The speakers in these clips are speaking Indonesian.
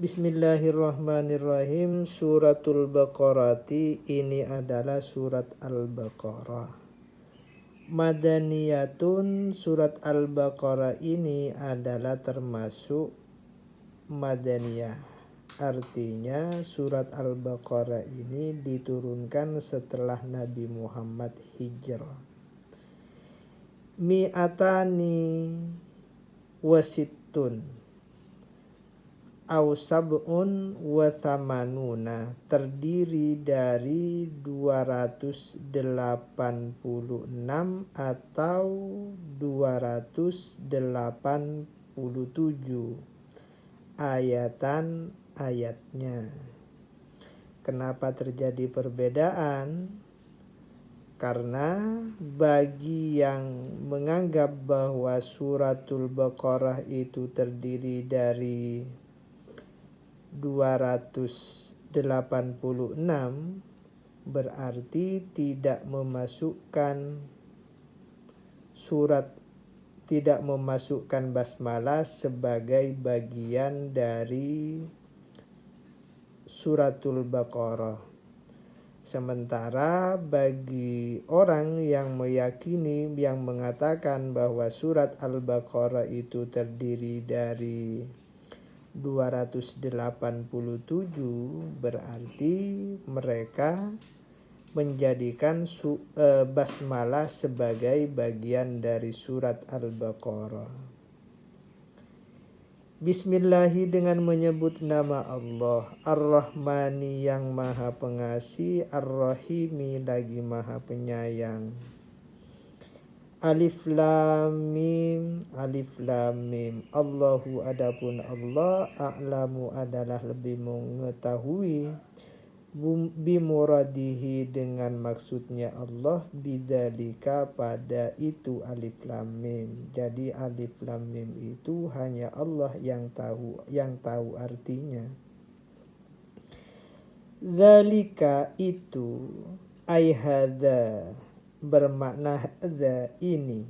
Bismillahirrahmanirrahim. Suratul Baqarati ini adalah surat Al-Baqarah. Madaniyatun, surat Al-Baqarah ini adalah termasuk Madaniyah. Artinya surat Al-Baqarah ini diturunkan setelah Nabi Muhammad hijrah. Mi'atani wasittun au sab'un wa thamanuna, terdiri dari 286 atau 287 ayatan ayatnya. Kenapa terjadi perbedaan? Karena bagi yang menganggap bahwa suratul Baqarah itu terdiri dari 286 berarti tidak memasukkan basmalah sebagai bagian dari suratul Baqarah. Sementara bagi orang yang meyakini, yang mengatakan bahwa surat Al-Baqarah itu terdiri dari 287, berarti mereka menjadikan basmalah sebagai bagian dari surat Al-Baqarah. Bismillahi, dengan menyebut nama Allah, Ar-Rahmani yang maha pengasih, Ar-Rahimi lagi maha penyayang. Alif lam mim, alif lam mim. Allahu, adapun Allah, a'lamu adalah lebih mengetahui, bimuradihi dengan maksudnya Allah, bidzalika pada itu alif lam mim. Jadi alif lam mim itu hanya Allah yang tahu artinya. Zalika itu, ai hadza, bermakna hadza ini.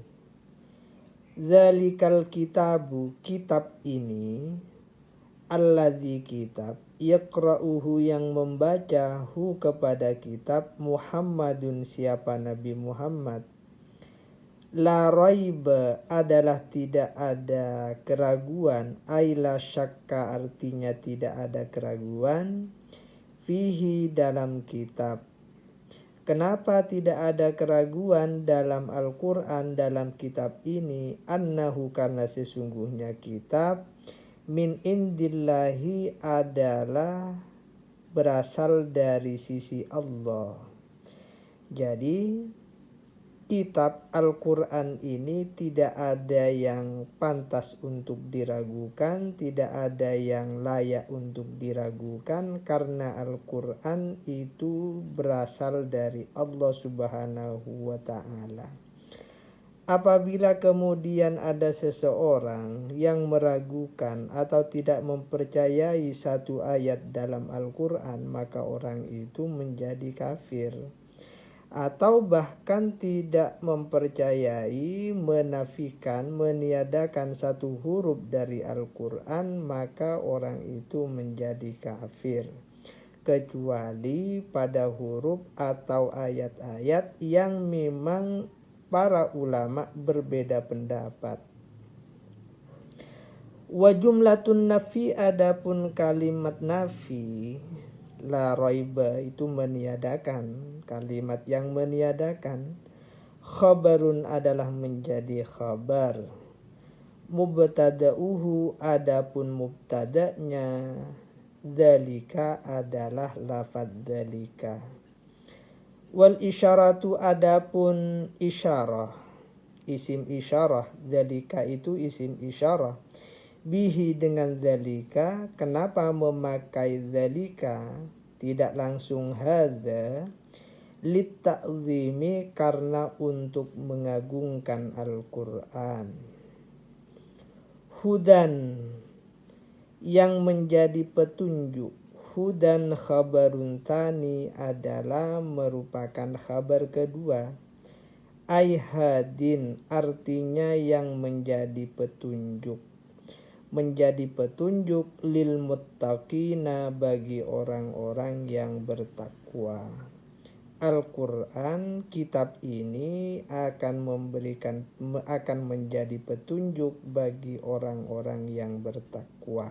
Zalikal kitabu, kitab ini, allazi kitab, yaqra'uhu yang membaca hu kepada kitab, Muhammadun siapa Nabi Muhammad. La raiba adalah tidak ada keraguan, ay la syakka artinya tidak ada keraguan, fihi dalam kitab. Kenapa tidak ada keraguan dalam Al-Quran, dalam kitab ini? Annahu, karena sesungguhnya kitab min indillahi adalah berasal dari sisi Allah. Jadi kitab Al-Quran ini tidak ada yang pantas untuk diragukan, tidak ada yang layak untuk diragukan, karena Al-Quran itu berasal dari Allah Subhanahu wa Ta'ala. Apabila kemudian ada seseorang yang meragukan atau tidak mempercayai satu ayat dalam Al-Quran, maka orang itu menjadi kafir. Atau bahkan tidak mempercayai, menafikan, meniadakan satu huruf dari Al-Quran, maka orang itu menjadi kafir. Kecuali pada huruf atau ayat-ayat yang memang para ulama berbeda pendapat. Wa jumlatun nafi, adapun kalimat nafi, la raiba itu meniadakan, kalimat yang meniadakan. Khabarun adalah menjadi khabar. Mubtada'uhu, adapun mubtada'nya, dzalika adalah lafaz dzalika. Wal isyaratu, adapun isyarah, isim isyarah, dzalika itu isim isyarah. Bihi dengan dzalika, kenapa memakai dzalika tidak langsung hadza? Litta'zimi, karena untuk mengagungkan Al-Quran. Hudan, yang menjadi petunjuk. Hudan khabarun tsani, adalah merupakan khabar kedua. Ai hadin, artinya yang menjadi petunjuk. menjadi petunjuk lil muttaqina bagi orang-orang yang bertakwa. Al-Quran, kitab ini akan menjadi petunjuk bagi orang-orang yang bertakwa.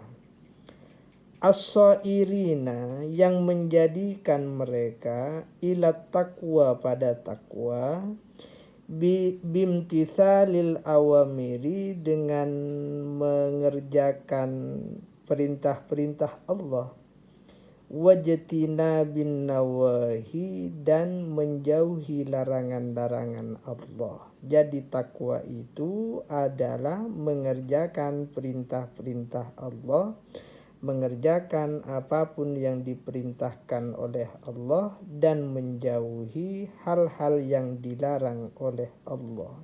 As-sairina, yang menjadikan mereka ilat takwa pada takwa, bimtisalil awamiri, dengan mengerjakan perintah-perintah Allah, wajtina bin nawahi, dan menjauhi larangan-larangan Allah. Jadi takwa itu adalah mengerjakan perintah-perintah Allah, mengerjakan apapun yang diperintahkan oleh Allah, dan menjauhi hal-hal yang dilarang oleh Allah.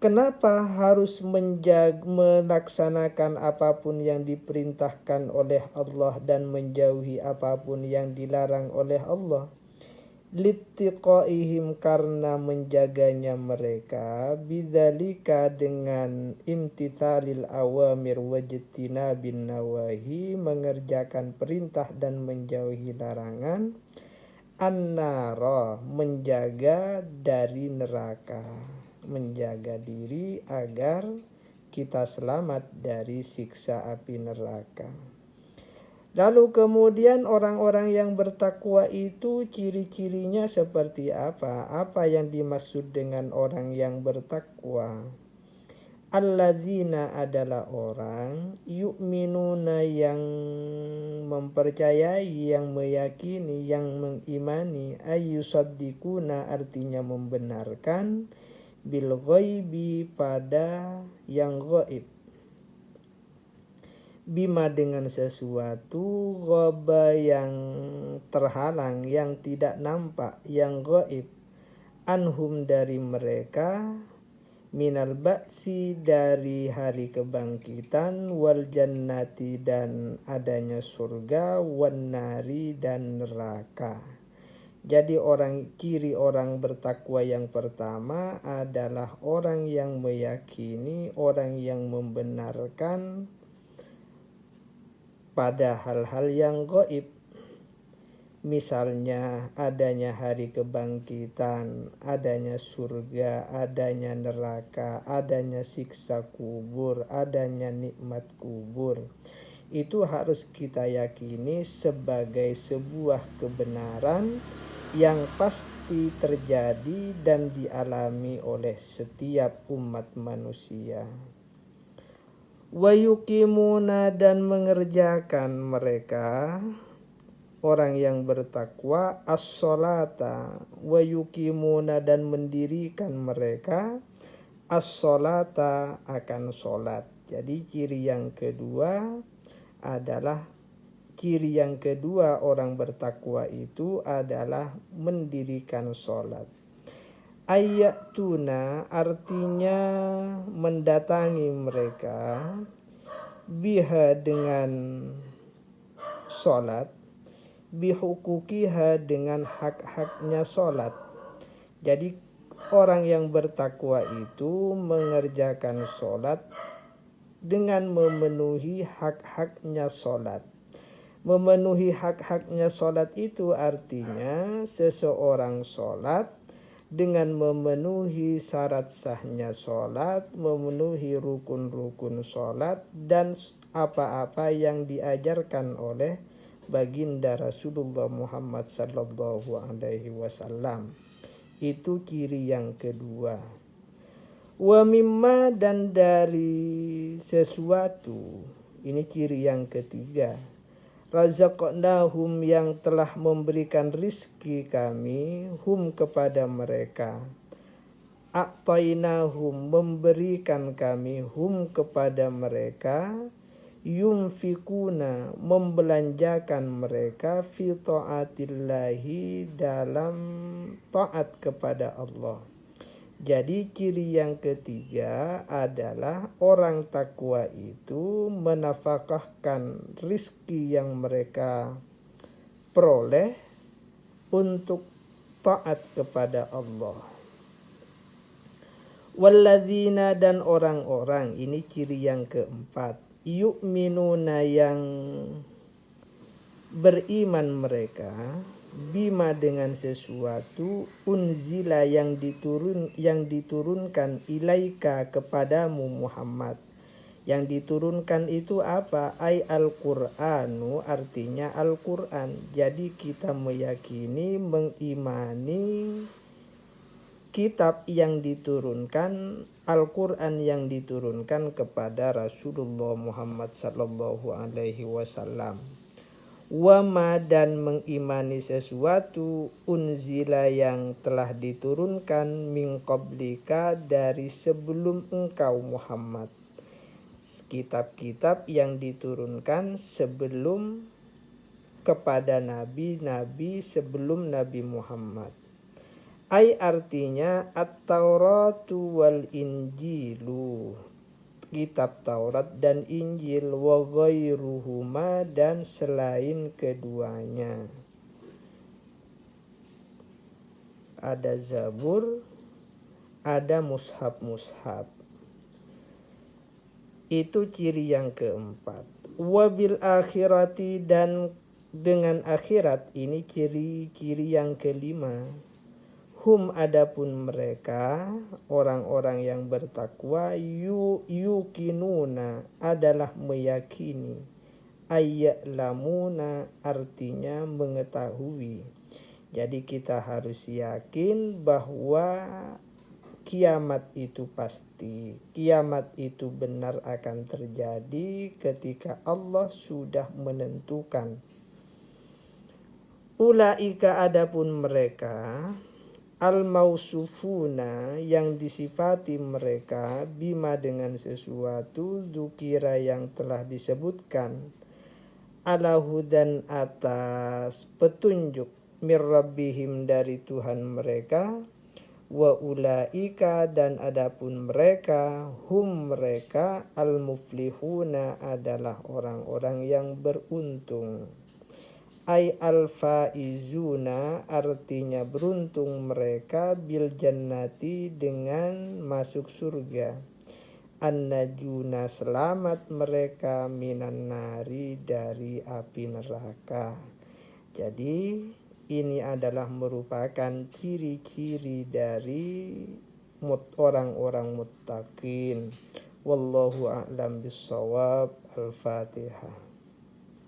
Kenapa harus melaksanakan apapun yang diperintahkan oleh Allah dan menjauhi apapun yang dilarang oleh Allah? Littiqaihim, karena menjaganya mereka, bidzalika, dengan imtithalil awamir wajtina bin nawahi, mengerjakan perintah dan menjauhi larangan, annara, menjaga dari neraka, menjaga diri agar kita selamat dari siksa api neraka. Lalu kemudian orang-orang yang bertakwa itu ciri-cirinya seperti apa? Apa yang dimaksud dengan orang yang bertakwa? Alladzina, adalah orang yu'minuna, yang mempercayai, yang meyakini, yang mengimani, ayyusaddikuna, artinya membenarkan, bil ghaibi, pada yang gaib, bima, dengan sesuatu, ghaba, yang terhalang, yang tidak nampak, yang gaib, anhum, dari mereka, minal ba'si, dari hari kebangkitan, wal jannati, dan adanya surga, wan nari, dan neraka. Jadi ciri orang bertakwa yang pertama adalah orang yang meyakini, orang yang membenarkan pada hal-hal yang gaib. Misalnya adanya hari kebangkitan, adanya surga, adanya neraka, adanya siksa kubur, adanya nikmat kubur. Itu harus kita yakini sebagai sebuah kebenaran yang pasti terjadi dan dialami oleh setiap umat manusia. Wa yuqimuna, dan mengerjakan mereka, orang yang bertakwa, as-sholata, wa yuqimuna, dan mendirikan mereka, as-sholata, akan sholat. Jadi ciri yang kedua orang bertakwa itu adalah mendirikan sholat. Ayatuna, artinya mendatangi mereka, biha, dengan sholat, bihukukiha, dengan hak-haknya sholat. Jadi orang yang bertakwa itu mengerjakan sholat dengan memenuhi hak-haknya sholat. Memenuhi hak-haknya sholat itu artinya seseorang sholat dengan memenuhi syarat sahnya sholat, memenuhi rukun-rukun sholat, dan apa-apa yang diajarkan oleh baginda Rasulullah Muhammad sallallahu alaihi wasallam. Itu ciri yang kedua. Wa mimma, dan dari sesuatu, ini ciri yang ketiga. Razaqnahum, yang telah memberikan rizki kami, hum, kepada mereka. A'tainahum, memberikan kami, hum, kepada mereka. Yunfikuna, membelanjakan mereka, fi ta'atillahi, dalam taat kepada Allah. Jadi ciri yang ketiga adalah orang takwa itu menafkahkan rizki yang mereka peroleh untuk taat kepada Allah. Walladzina dan orang-orang, ini ciri yang keempat, yu'minuna yang beriman mereka, bima dengan sesuatu, unzila yang diturunkan ilaika kepadamu Muhammad. Yang diturunkan itu apa? Ay al-Qur'anu, artinya Al-Qur'an. Jadi kita meyakini, mengimani kitab yang diturunkan, Al-Qur'an yang diturunkan kepada Rasulullah Muhammad sallallahu alaihi wasallam. Wama dan mengimani sesuatu unzila yang telah diturunkan min qablika dari sebelum engkau Muhammad. Kitab-kitab yang diturunkan sebelum kepada nabi-nabi sebelum Nabi Muhammad. Ai artinya at-Tauratu wal Injilu, kitab Taurat dan Injil, wa ghairuhuma dan selain keduanya. Ada Zabur, ada mushaf-mushaf. Itu ciri yang keempat. Wabil akhirati dan dengan akhirat, ini ciri-ciri yang kelima. Hum adapun mereka orang-orang yang bertakwa yuqinuna adalah meyakini, ayya'lamuna artinya mengetahui. Jadi kita harus yakin bahwa kiamat itu pasti, kiamat itu benar akan terjadi ketika Allah sudah menentukan. Ulaika adapun mereka al-mausufuna yang disifati mereka bima dengan sesuatu dzukira yang telah disebutkan, ala hudan atas petunjuk, mir rabbihim dari Tuhan mereka, wa ulaika dan adapun mereka hum mereka al-muflihuna adalah orang-orang yang beruntung. Ay al-faizuna artinya beruntung mereka bil jannati dengan masuk surga. An-najuna selamat mereka minan nari dari api neraka. Jadi ini adalah merupakan ciri-ciri dari orang-orang muttaqin. Wallahu a'lam bissawab. Al-Fatihah.